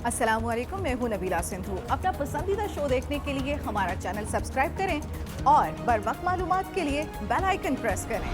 अस्सलामुअलैकुम, मैं हूं नबीला सिंधु। अपना पसंदीदा शो देखने के लिए हमारा चैनल सब्सक्राइब करें और बर वक्त मालूमात के लिए बेल आइकन प्रेस करें।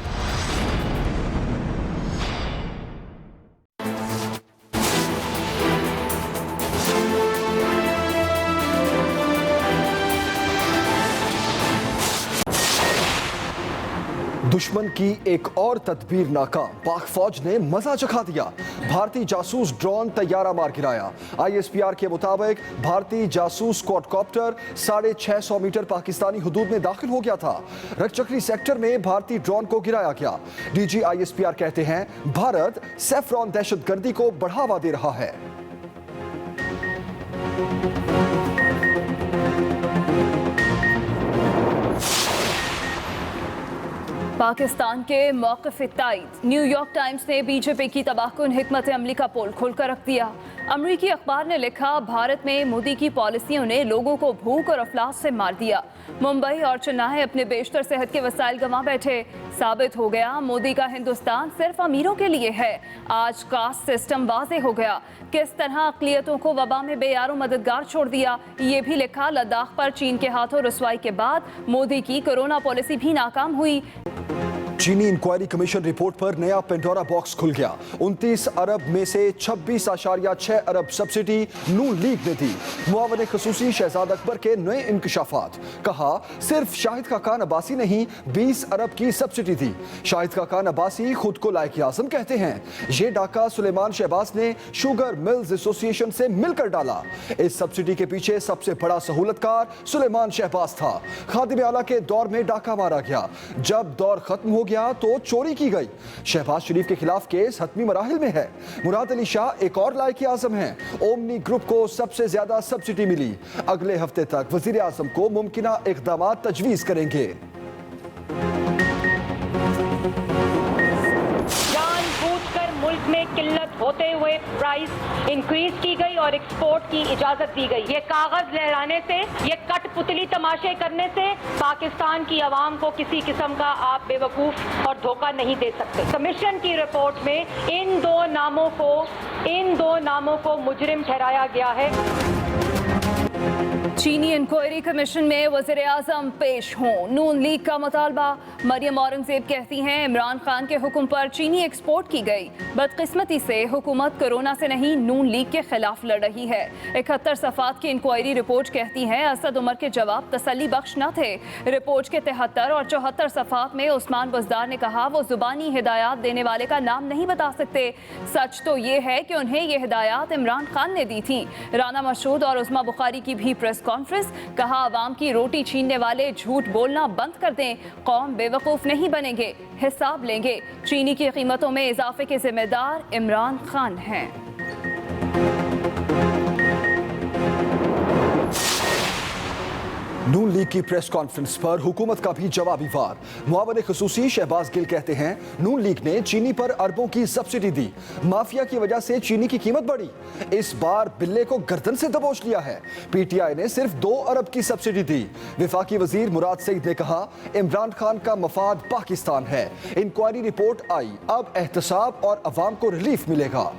दुश्मन की एक और तदबीर नाकाम, पाक फौज ने मजा चखा दिया। भारतीय जासूस ड्रोन तैयारा मार गिराया। ISPR के मुताबिक भारतीय जासूस क्वाडकॉप्टर 650 मीटर पाकिस्तानी हुदूद में दाखिल हो गया था। रकचकरी सेक्टर में भारतीय ड्रोन को गिराया गया। DG ISPR कहते हैं भारत सैफरॉन दहशतगर्दी को बढ़ावा दे रहा है। पाकिस्तान के मौक़िफ़ तायद। न्यूयॉर्क टाइम्स ने बीजेपी की तबाहकुन हिकमत अमली का पोल खोलकर रख दिया। अमरीकी अखबार ने लिखा, भारत में मोदी की पॉलिसियों ने लोगों को भूख और अफलास से मार दिया। मुंबई और चेन्नई अपने बेशतर सेहत के वसाइल गंवा बैठे। साबित हो गया मोदी का हिंदुस्तान सिर्फ अमीरों के लिए है। आज कास्ट सिस्टम वाज़े हो गया, किस तरह अक़लियतों को वबा में बेयारो मददगार छोड़ दिया। ये भी लिखा, लद्दाख पर चीन के हाथों रुसवाई के बाद मोदी की कोरोना पॉलिसी भी नाकाम हुई। चीनी इंक्वायरी कमीशन रिपोर्ट पर नया पेंडोरा बॉक्स खुल गया। 29 अरब में से 26.6 अरब सब्सिडी नून लीग ने दी। मुआवन खसूसी शहजाद अकबर के नए इंकशाफात। कहा, सिर्फ शाहिद खाकान अब्बासी नहीं 20 अरब की सब्सिडी दी। शाहिद खाकान अब्बासी खुद को लायक आज़म कहते हैं। ये डाका सुलेमान शहबाज ने शुगर मिल्स एसोसिएशन से मिलकर डाला। इस सब्सिडी के पीछे सबसे बड़ा सहूलतकार सुलेमान शहबाज था। खादिम आला के दौर में डाका मारा गया। जब दौर खत्म हो गया तो चोरी की गई। शहबाज शरीफ के खिलाफ केस हतमी मराहिल में है। मुराद अली शाह एक और लायक आज़म हैं। ओमनी ग्रुप को सबसे ज्यादा सब्सिडी मिली। अगले हफ्ते तक वजीर आज़म को मुमकिना इक़दाम तजवीज़ करेंगे। मुल्क में किल्लत होते हुए प्राइस इंक्रीज की गई और एक्सपोर्ट की इजाजत दी गई। ये कागज लहराने से, ये कठपुतली तमाशे करने से पाकिस्तान की आवाम को किसी किस्म का आप बेवकूफ और धोखा नहीं दे सकते। कमीशन की रिपोर्ट में इन दो नामों को मुजरिम ठहराया गया है। चीनी इंक्वायरी कमीशन में वज़ीर आज़म पेश हों, नून लीग का मुतालबा। मरियम औरंगजेब कहती हैं, इमरान खान के हुक्म पर चीनी एक्सपोर्ट की गई। बदकिस्मती से हुकूमत कोरोना से नहीं नून लीग के खिलाफ लड़ रही है। 71 सफ़ात की इंक्वायरी रिपोर्ट कहती है असद उमर के जवाब तसल्ली बख्श न थे। रिपोर्ट के 73 और 74 सफ़ात में उस्मान बुज़दार ने कहा वो जुबानी हिदायत देने वाले का नाम नहीं बता सकते। सच तो ये है कि उन्हें ये हिदायत इमरान खान ने दी थी। राना मसूद और उस्मा बुखारी की भी प्रेस कॉन्फ्रेंस। कहा, आवाम की रोटी छीनने वाले झूठ बोलना बंद कर दें। कौम बेवकूफ़ नहीं बनेंगे, हिसाब लेंगे। चीनी की कीमतों में इजाफे के जिम्मेदार इमरान खान हैं। नून लीग की प्रेस कॉन्फ्रेंस पर हुकूमत का भी जवाबी वार। मुआवन खसूसी शहबाज गिल कहते हैं, नून लीग ने चीनी पर अरबों की सब्सिडी दी। माफिया की वजह से चीनी की कीमत बढ़ी। इस बार बिल्ले को गर्दन से दबोच लिया है। PTI ने सिर्फ 2 अरब की सब्सिडी दी। विफाकी वजीर मुराद सईद ने कहा, इमरान खान का मफाद पाकिस्तान है। इंक्वायरी रिपोर्ट आई, अब एहतसाब और अवाम को रिलीफ मिलेगा।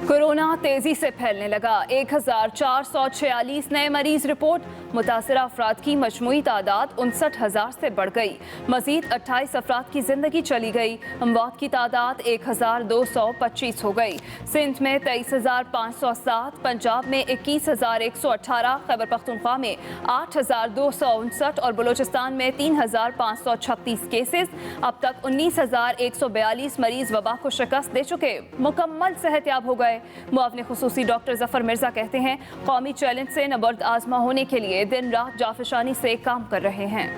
कोरोना तेजी से फैलने लगा। 1446 नए मरीज रिपोर्ट। मुतासरा अफराद की मजमूई तादाद 59,000 से बढ़ गई। मजीद 28 अफराद की जिंदगी चली गई। अमवात की तादाद 1225 हो गई। सिंध में 23,507, पंजाब में 21,118, खैबर पख्तूनख्वा में 8,259 और बलूचिस्तान में 3,536 केसेस। अब तक 19,142 मरीज वबा को शिकस्त दे चुके, मुकम्मल सेहतयाब हो गए। मुआवने खुसूसी डॉक्टर जफर मिर्जा कहते हैं, कौमी चैलेंज से नबर्द आजमा होने के लिए दिन रात जाफिशानी से काम कर रहे हैं।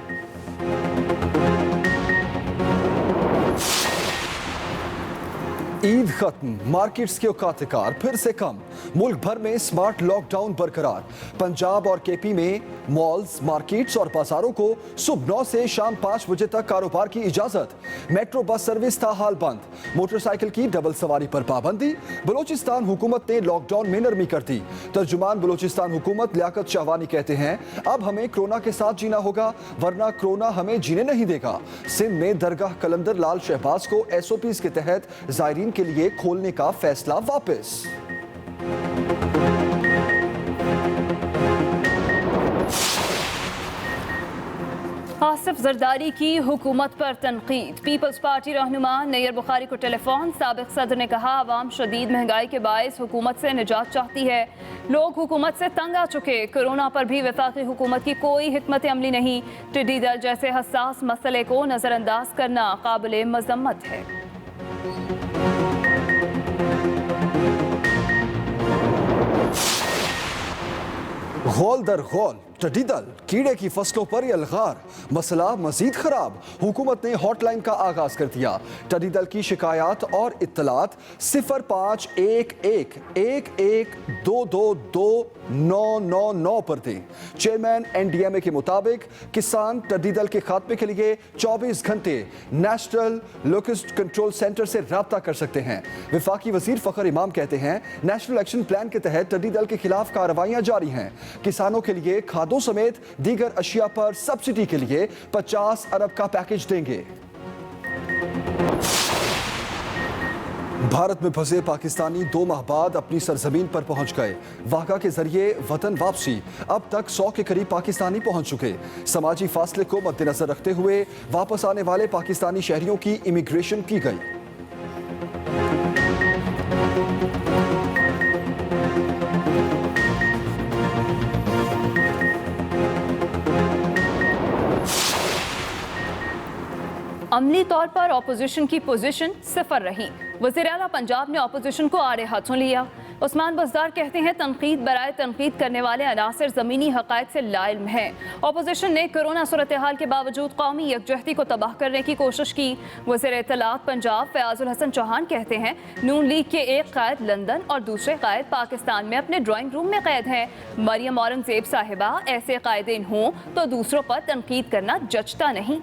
ईद खत्म, मार्केट्स के औकात-ए-कार फिर से कम। मुल्क भर में स्मार्ट लॉकडाउन बरकरार। पंजाब और KP में मॉल्स, मार्केट्स और बाजारों को सुबह 9 से शाम 5 बजे तक कारोबार की इजाजत। मेट्रो बस सर्विस ताहाल बंद। मोटरसाइकिल की डबल सवारी पर पाबंदी। बलूचिस्तान हुकूमत ने लॉकडाउन में नरमी कर दी। तर्जुमान बलूचिस्तान हुकूमत लियाकत शाहवानी कहते हैं, अब हमें कोरोना के साथ जीना होगा, वरना कोरोना हमें जीने नहीं देगा। सिंध में दरगाह कलंदर लाल शहबाज को SOPs के तहत जायरीन के लिए खोलने का फैसला वापस। आसिफ जरदारी की हुकूमत पर तनकीद। पीपल्स पार्टी रहनुमा नैयर बुखारी को टेलीफोन। साबिक सदर ने कहा आवाम शदीद महंगाई के बायस हुकूमत से निजात चाहती है। लोग हुकूमत से तंग आ चुके। कोरोना पर भी वफाकी हुकूमत की कोई हिकमत अमली नहीं। टिड्डी दल जैसे हसास मसले को नज़रअंदाज करना काबिल मजम्मत है। गौल दर गौल टिड्डी दल कीड़े की फसलों पर यलगार। मसला मजीद खराब। हुकूमत ने हॉटलाइन का आगाज कर दिया। टिड्डी दल की शिकायत और इत्तलात 051111222999 पर दें। चेयरमैन NDMA के मुताबिक किसान टिड्डी दल के खात्मे के लिए 24 घंटे नेशनल लोकस्ट कंट्रोल सेंटर से राब्ता कर सकते हैं। वफाकी वजीर फखर इमाम कहते हैं नेशनल एक्शन प्लान के तहत टिड्डी दल के खिलाफ कार्रवाइयां जारी हैं। किसानों के लिए खादों समेत दीगर अशिया पर सब्सिडी के लिए 50 अरब का पैकेज देंगे। भारत में फंसे पाकिस्तानी 2 माह बाद अपनी सरजमीन पर पहुंच गए। वाघा के जरिए वतन वापसी। अब तक 100 के करीब पाकिस्तानी पहुंच चुके। समाजी फासले को मद्देनजर रखते हुए वापस आने वाले पाकिस्तानी शहरियों की इमिग्रेशन की गई। अमली तौर पर अपोजिशन की पोजीशन सिफर रही। वज़ीर आला पंजाब ने अपोजिशन को आड़े हाथों लिया। उस्मान बज़दार कहते हैं तनकीद बराए तनकीद करने वाले अनासर ज़मीनी हक़ाइक़ से लाइल्म हैं। अपोजिशन ने कोरोना सूरत हाल के बावजूद कौमी यकजहती को तबाह करने की कोशिश की। वज़ीर इत्तलात पंजाब फ़याज़ुल हसन चौहान कहते हैं नून लीग के एक क़ायद लंदन और दूसरे क़ायद पाकिस्तान में अपने ड्राइंग रूम में क़ैद हैं। मरियम औरंगज़ेब साहिबा ऐसे क़ायदीन हों तो दूसरों पर तनकीद करना जचता नहीं।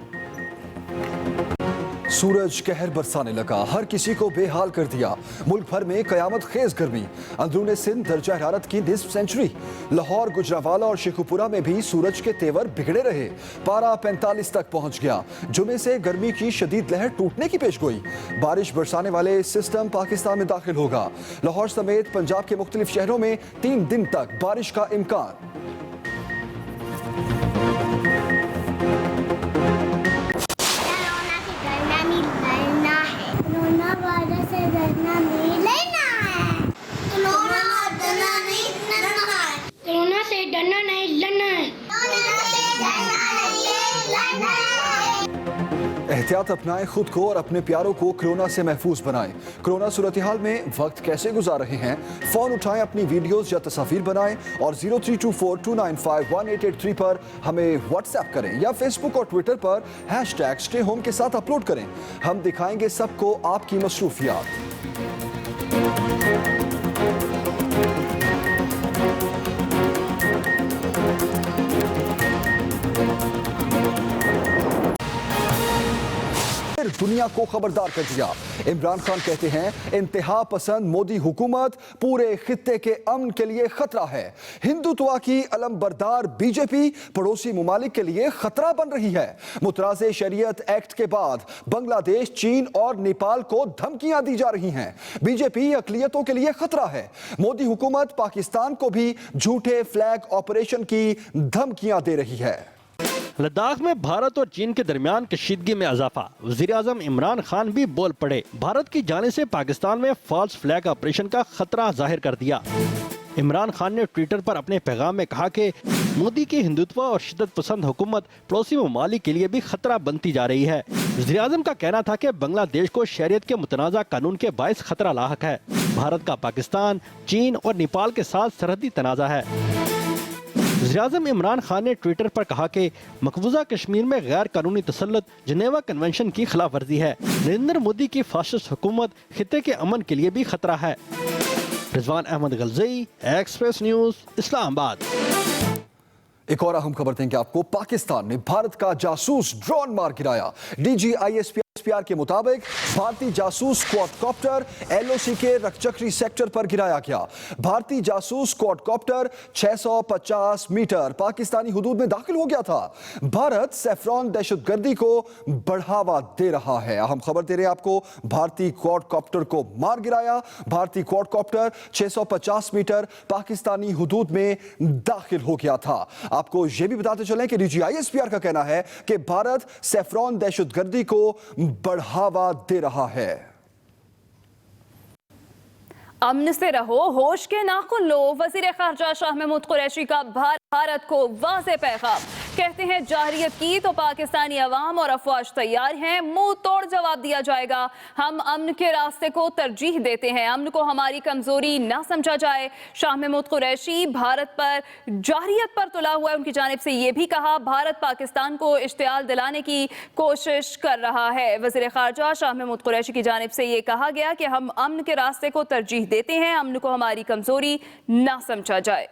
सूरज कहर बरसाने लगा। हर किसी को बेहाल कर दिया। मुल्क भर में कयामत खेज गर्मी। अंदरूने सिंध दर्जा हरारत की निस्फ सेंचुरी। लाहौर, गुजरावाला और शेखुपुरा में भी सूरज के तेवर बिगड़े रहे। पारा 45 तक पहुंच गया। जुमे से गर्मी की शदीद लहर टूटने की पेशगोई। बारिश बरसाने वाले सिस्टम पाकिस्तान में दाखिल होगा। लाहौर समेत पंजाब के मुख्तलिफ शहरों में 3 दिन तक बारिश का इम्कान। एहतियात अपनाएं, खुद को और अपने प्यारों को कोरोना से महफूज बनाएं। कोरोना सूरत हाल में वक्त कैसे गुजार रहे हैं, फोन उठाएं, अपनी वीडियोस या तस्वीर बनाएं और 0324295183 पर हमें व्हाट्सएप करें या फेसबुक और ट्विटर पर #StayHome के साथ अपलोड करें। हम दिखाएंगे सबको आपकी मसरूफियात। दुनिया को खबरदार कर दिया। इमरान खान कहते हैं इंतहा पसंद मोदी हुकूमत पूरे खित्ते के अमन के लिए खतरा है। हिंदुत्व की अलमबरदार बीजेपी पड़ोसी मुमालिक के लिए खतरा बन रही है। मुतराज़े शरीयत एक्ट के बाद बांग्लादेश, चीन और नेपाल को धमकियां दी जा रही हैं। बीजेपी अकलियतों के लिए खतरा है। मोदी हुकूमत पाकिस्तान को भी झूठे फ्लैग ऑपरेशन की धमकियां दे रही है। लद्दाख में भारत और चीन के दरमियान कशीदगी में इजाफा। वज़ीर-ए-आज़म इमरान खान भी बोल पड़े। भारत की जानिब से पाकिस्तान में फॉल्स फ्लैग ऑपरेशन का खतरा जाहिर कर दिया। इमरान खान ने ट्विटर पर अपने पैगाम में कहा कि मोदी की हिंदुत्व और शिद्दत पसंद हुकूमत पड़ोसी ममालिक के लिए भी खतरा बनती जा रही है। वज़ीर-ए-आज़म का कहना था कि बांग्लादेश को शरीयत के मुतनाज़ा कानून के बायस खतरा लाहक है। भारत का पाकिस्तान, चीन और नेपाल के साथ सरहदी तनाज़ा है। वज़ीर-ए-आज़म इमरान खान ने ट्विटर पर कहा कि मकबूजा कश्मीर में गैर कानूनी तसल्लुत जिनेवा कन्वेंशन की खिलाफ वर्जी है। नरेंद्र मोदी की फाशिस्ट हुकूमत खित्ते के अमन के लिए भी खतरा है। Rizwan Ahmed Galzai, Express News, Islamabad. एक और अहम खबर देंगे आपको। पाकिस्तान ने भारत का जासूस ड्रोन मार गिराया। DGISP ISPR के मुताबिक भारतीय जासूस क्वाडकॉप्टर LOC के रकचक्री सेक्टर पर गिराया गया। भारतीय जासूस क्वाडकॉप्टर 650 मीटर पाकिस्तानी हुदूद में दाखिल हो गया था। भारत सैफरॉन दहशतगर्दी को बढ़ावा दे रहा है। अहम खबर दे रहे हैं आपको, भारतीय क्वाडकॉप्टर को मार गिराया। भारतीय क्वाडकॉप्टर 650 मीटर पाकिस्तानी हुदूद में दाखिल हो गया था। आपको यह भी बताते चलें कि DG ISPR का कहना है कि भारत सैफरॉन दहशतगर्दी को बढ़ावा दे रहा है। अमन से रहो, होश के नाखुन लो। वजीर खारजा शाह महमूद कुरैशी का भारत को वाज़ेह पैगाम। कहते हैं जाहिरियत की तो पाकिस्तानी अवाम और अफवाज तैयार हैं, मुंह तोड़ जवाब दिया जाएगा। हम अमन के रास्ते को तरजीह देते हैं, अमन को हमारी कमजोरी ना समझा जाए। शाह महमूद कुरैशी भारत पर जाहिरियत पर तुला हुआ है। उनकी जानिब से ये भी कहा भारत पाकिस्तान को इश्तियाल दिलाने की कोशिश कर रहा है। वजीर खारजा शाह महमूद कुरैशी की जानिब से ये कहा गया कि हम अमन के रास्ते को तरजीह देते हैं, अमन को हमारी कमजोरी ना समझा जाए।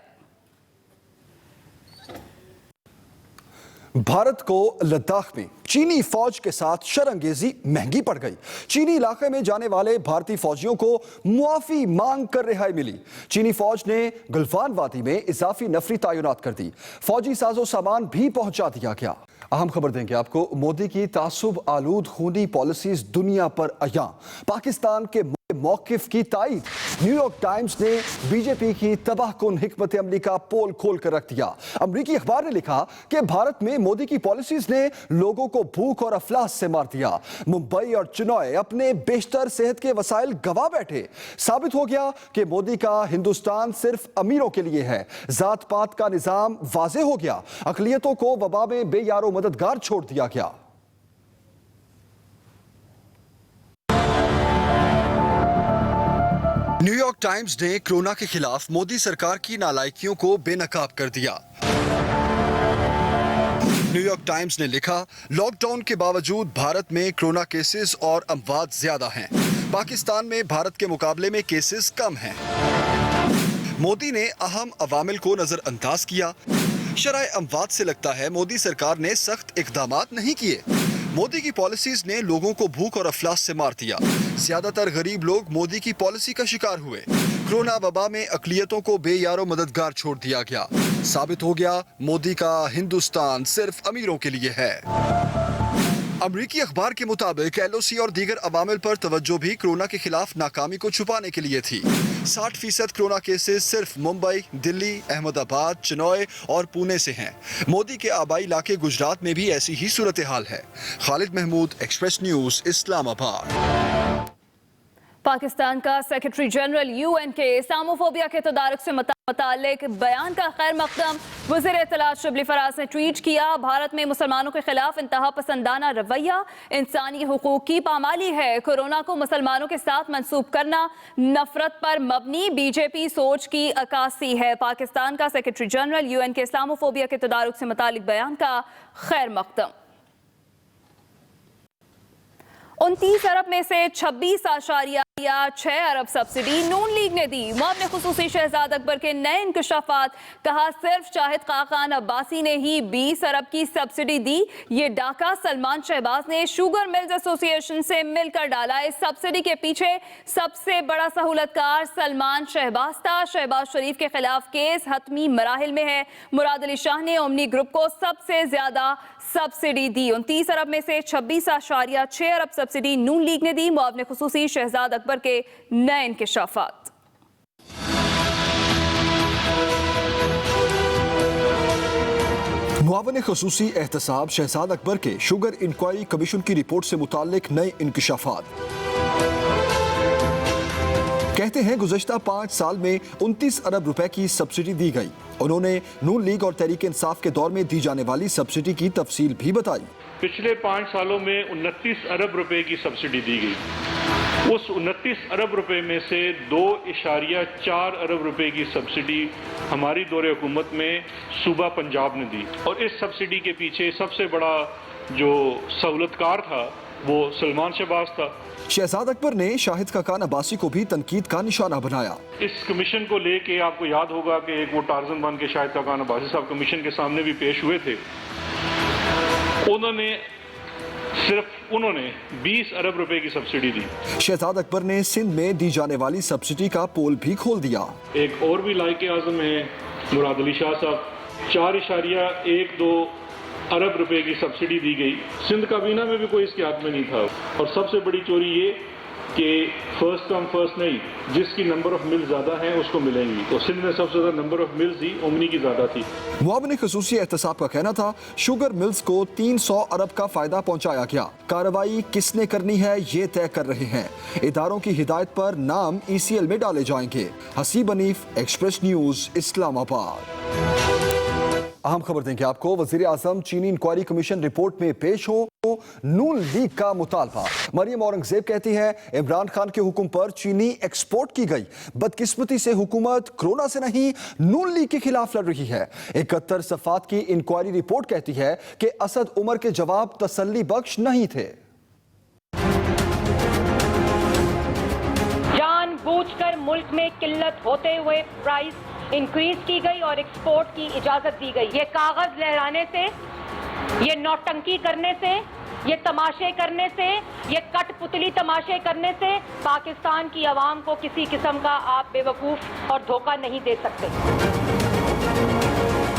भारत को लद्दाख में चीनी फौज के साथ शरंगेजी महंगी पड़ गई। चीनी इलाके में जाने वाले भारतीय फौजियों को मुआफी मांग कर रिहाई मिली। चीनी फौज ने गुलफान वादी में इजाफी नफरी तैनात कर दी। फौजी साजो सामान भी पहुंचा दिया गया। अहम खबर देंगे आपको, मोदी की तासुब आलूद खूनी पॉलिसीज दुनिया पर अयां। पाकिस्तान के मौकिफ की तायद। न्यूयॉर्क टाइम्स ने बीजेपी की तबाहकुन हिकमत अमली का पोल खोल कर रख दिया। अमरीकी अखबार ने लिखा कि भारत में मोदी की पॉलिसीज ने लोगों को भूख और अफलास से मार दिया। मुंबई और चेन्नई अपने बेशतर सेहत के वसाइल गवा बैठे। साबित हो गया कि मोदी का हिंदुस्तान सिर्फ अमीरों के लिए है। जात पात का निजाम वाजे हो गया। अकलियतों को वबा में बेयारो मददगार छोड़ दिया गया। न्यूयॉर्क टाइम्स ने कोरोना के खिलाफ मोदी सरकार की नालायकियों को बेनकाब कर दिया। न्यूयॉर्क टाइम्स ने लिखा, लॉकडाउन के बावजूद भारत में कोरोना केसेस और अमवात ज्यादा हैं। पाकिस्तान में भारत के मुकाबले में केसेस कम हैं। मोदी ने अहम अवामिल को नजरअंदाज किया। शरह अमवात से लगता है मोदी सरकार ने सख्त इकदामात नहीं किए। मोदी की पॉलिसीज ने लोगों को भूख और अफलास से मार दिया। ज्यादातर गरीब लोग मोदी की पॉलिसी का शिकार हुए। कोरोना वबा में अकलियतों को बेयारो मददगार छोड़ दिया गया। साबित हो गया मोदी का हिंदुस्तान सिर्फ अमीरों के लिए है। अमरीकी अखबार के मुताबिक LOC और दीगर अवामिल पर तवज्जो भी कोरोना के खिलाफ नाकामी को छुपाने के लिए थी। 60% कोरोना केसेस सिर्फ मुंबई, दिल्ली, अहमदाबाद, चेन्नई और पुणे से हैं। मोदी के आबाई इलाके गुजरात में भी ऐसी ही सूरत हाल है। Khalid Mahmood, Express News, Islamabad. पाकिस्तान का सेक्रेटरी जनरल UN के इस्लामोफोबिया के तदारुक से मुतालिक बयान का खैर मकदम वज़ीर इत्तलात शिबली फराज ने ट्वीट किया। भारत में मुसलमानों के खिलाफ इंतहा पसंदाना रवैया इंसानी हुकूक की पामाली है। कोरोना को मुसलमानों के साथ मंसूब करना नफरत पर मबनी बीजेपी सोच की अक्कासी है। पाकिस्तान का सेक्रेटरी जनरल UN के इस्लामोफोबिया के तदारुक से मुतालिक बयान का खैर मकदम। 29 अरब में से 26.6 अरब सब्सिडी नून लीग ने दी। मुअव्विन खुसूसी शहजाद अकबर के नए इंकशाफात। कहा सिर्फ शाहिद खाकान अब्बासी ने ही 20 अरब की सब्सिडी दी। ये डाका सलमान शहबाज ने शुगर मिल्स एसोसिएशन से मिलकर डाला। इस सब्सिडी के पीछे सबसे बड़ा सहूलतकार सलमान शहबाज था। शहबाज शरीफ के खिलाफ केस हतमी मराहिल में है। मुराद अली शाह ने ओमनी ग्रुप को सबसे ज्यादा सब्सिडी दी। 29 अरब में से 26.6 अरब सब्सिडी नून लीग ने दी। मुअव्विन खुसूसी शहजाद अकबर के नए इंकशाफात। मुआविन खुसूसी एहतसाब शहजाद अकबर के शुगर इंक्वायरी कमीशन की रिपोर्ट से मुताल्लिक नए इंकशाफात। कहते हैं गुज़श्ता 5 साल में 29 अरब रुपए की सब्सिडी दी गई। उन्होंने नून लीग और तहरीक इंसाफ के दौर में दी जाने वाली सब्सिडी की तफसील भी बताई। पिछले 5 सालों में 29 अरब रुपए की सब्सिडी दी गई। उस 29 अरब रुपए में से 2.4 अरब रुपए की सब्सिडी हमारी दौरे हुकूमत में सूबा पंजाब ने दी। और इस सब्सिडी के पीछे सबसे बड़ा जो सहूलतकार था वो सलमान शहबाज था। शहजाद अकबर ने शाहिद खाकान अब्बासी को भी तनकीद का निशाना बनाया। इस कमीशन को लेके आपको याद होगा कि एक वो टार्जन बन के शाहिद खाकान अब्बासी साहब कमीशन के सामने भी पेश हुए थे। उन्होंने सिर्फ उन्होंने 20 अरब रुपए की सब्सिडी दी। शहजाद अकबर ने सिंध में दी जाने वाली सब्सिडी का पोल भी खोल दिया। एक और भी लायक आज़म है मुराद अली शाह साहब, 4.12 अरब रुपए की सब्सिडी दी गई। सिंध काबीना में भी कोई इसके हाथ में नहीं था। और सबसे बड़ी चोरी ये कि फर्स्ट कम फर्स्ट नहीं, जिसकी नंबर ऑफ मिल ज्यादा है उसको मिलेंगी। तो सिंध में सबसे ज्यादा number of mills he omni की ज्यादा थी। मुआविन खसूसी एहतसाब का कहना था शुगर मिल्स को 300 अरब का फायदा पहुंचाया गया। कार्रवाई किसने करनी है ये तय कर रहे हैं। इदारों की हिदायत पर नाम ECL में डाले जाएंगे। Haseeb Hanif, express News, Islamabad. अहम खबर देंगे आपको। वजीर आजम चीनी इंक्वायरी कमीशन रिपोर्ट में पेश हो नून लीग का मुतालबा। मरियम औरंगजेब कहती है इमरान खान के हुक्म पर चीनी एक्सपोर्ट की गई। बदकिस्मती से हुकूमत कोरोना से नहीं नून लीग के खिलाफ लड़ रही है। 71 सफात की इंक्वायरी रिपोर्ट कहती है कि असद उमर के जवाब तसल्ली बख्श नहीं थे। जानबूझकर मुल्क में किल्लत होते हुए प्राइस इंक्रीज की गई और एक्सपोर्ट की इजाजत दी गई। ये कागज लहराने से, ये नौटंकी करने से, ये तमाशे करने से, ये कठपुतली तमाशे करने से पाकिस्तान की आवाम को किसी किस्म का आप बेवकूफ और धोखा नहीं दे सकते।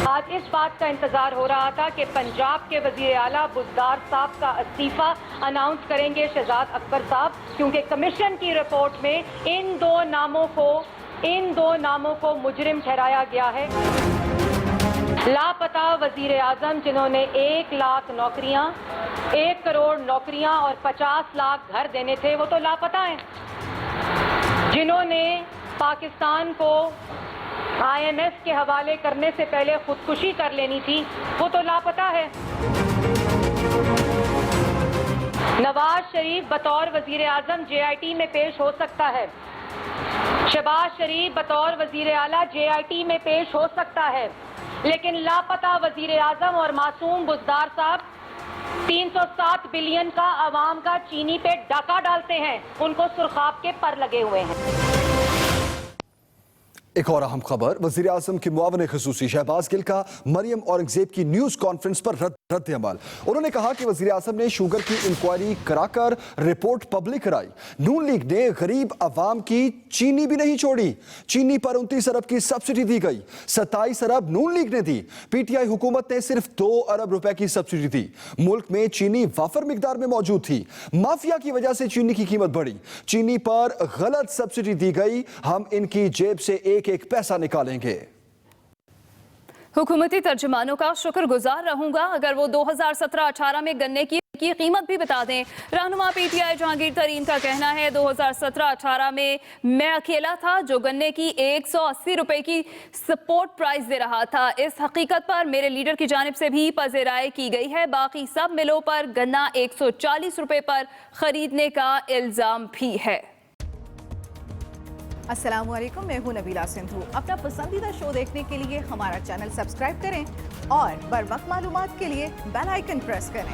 आज इस बात का इंतजार हो रहा था कि पंजाब के वजीर आला बुज़दार साहब का इस्तीफा अनाउंस करेंगे शहजाद अकबर साहब, क्योंकि कमीशन की रिपोर्ट में इन दो नामों को मुजरिम ठहराया गया है। लापता वजीर आजम जिन्होंने 1 लाख नौकरियां, 1 करोड़ नौकरियां और 50 लाख घर देने थे, वो तो लापता हैं। जिन्होंने पाकिस्तान को IMF के हवाले करने से पहले खुदकुशी कर लेनी थी, वो तो लापता है। नवाज शरीफ बतौर वजीर आजम JIT में पेश हो सकता है। शहबाज शरीफ बतौर वजीर आला JIT में पेश हो सकता है, लेकिन लापता वजीर आजम और मासूम बुज़दार साहब 307 बिलियन का अवाम का चीनी पे डाका डालते हैं। उनको सुरखाब के पर लगे हुए हैं। एक और अहम खबर, वजीर आजम के मुआविन खसूसी शहबाज गिल का मरियम औरंगजेब की न्यूज कॉन्फ्रेंस पर रद्द अमल। उन्होंने कहा कि वजीर आजम ने शुगर की इंक्वायरी कराकर रिपोर्ट पब्लिक कराई। नून लीग ने गरीब अवाम की चीनी भी नहीं छोड़ी। चीनी पर 29 अरब की सब्सिडी दी गई, 27 अरब नून लीग ने दी। PTI हुकूमत ने सिर्फ 2 अरब रुपए की सब्सिडी दी। मुल्क में चीनी वाफर मिकदार में मौजूद थी। माफिया की वजह से चीनी की कीमत बढ़ी। चीनी पर गलत सब्सिडी दी गई। हम इनकी जेब से एक पैसा निकालेंगे। हुकूमती तर्जुमानों का शुक्रगुजार रहूंगा अगर वो 2017-18 में गन्ने की कीमत भी बता दें। रहनुमा PTI जहांगीर तरीन का कहना है 2017-18 में मैं अकेला था जो गन्ने की 180 रुपए की सपोर्ट प्राइस दे रहा था। इस हकीकत पर मेरे लीडर की जानिब से भी पज़ेराय की गई है। बाकी सब मिलों पर गन्ना 140 रुपए पर खरीदने का इल्जाम भी है। अस्सलाम वालेकुम, मैं हूं नबीला सिंधु। अपना पसंदीदा शो देखने के लिए हमारा चैनल सब्सक्राइब करें और बर वक्त मालूमात के लिए बेल आइकन प्रेस करें।